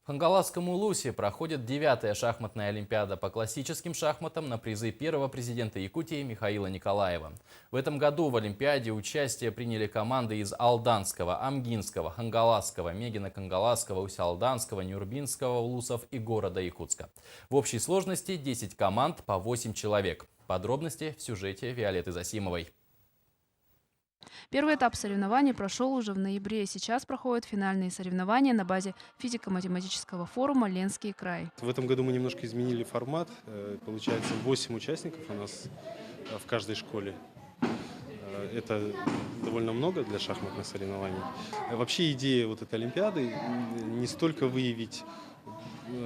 В Хангаласском Улусе проходит 9-я шахматная олимпиада по классическим шахматам на призы первого президента Якутии Михаила Николаева. В этом году в олимпиаде участие приняли команды из Алданского, Амгинского, Хангаласского, Мегино-Кангаласского, Усть-Алданского, Нюрбинского улусов и города Якутска. В общей сложности 10 команд по 8 человек. Подробности в сюжете Виолетты Засимовой. Первый этап соревнований прошел уже в ноябре. Сейчас проходят финальные соревнования на базе физико-математического форума «Ленский край». В этом году мы немножко изменили формат. Получается 8 участников у нас в каждой школе. Это довольно много для шахматных соревнований. Вообще идея вот этой олимпиады не столько выявить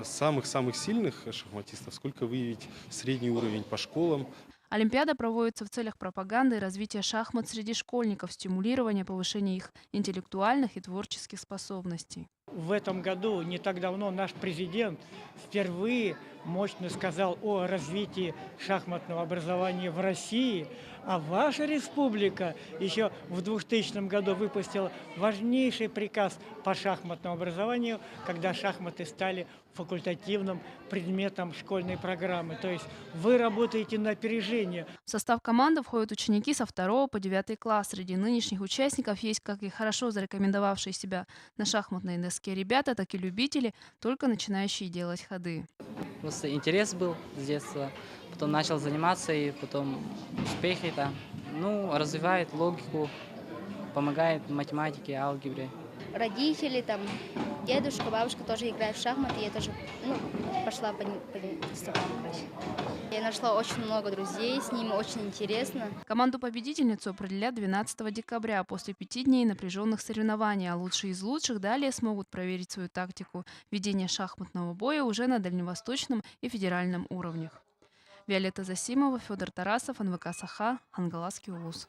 самых-самых сильных шахматистов, сколько выявить средний уровень по школам. Олимпиада проводится в целях пропаганды и развития шахмат среди школьников, стимулирования повышения их интеллектуальных и творческих способностей. В этом году, не так давно, наш президент впервые мощно сказал о развитии шахматного образования в России, а ваша республика еще в 2000 году выпустила важнейший приказ по шахматному образованию, когда шахматы стали факультативным предметом школьной программы. То есть вы работаете на опережение. В состав команды входят ученики со 2 по 9 класс. Среди нынешних участников есть как и хорошо зарекомендовавшие себя на шахматной доске ребята, так и любители, только начинающие делать ходы. Просто интерес был с детства, потом начал заниматься, и потом успехи там. Развивает логику, помогает в математике, алгебре. Родители, там, дедушка, бабушка тоже играют в шахматы, я тоже пошла по ним стопам, короче. Я нашла очень много друзей, с ними очень интересно. Команду-победительницу определят 12 декабря после 5 дней напряженных соревнований, а лучшие из лучших далее смогут проверить свою тактику ведения шахматного боя уже на дальневосточном и федеральном уровнях. Виолетта Засимова, Федор Тарасов, НВК «Саха», Хангаласский улус.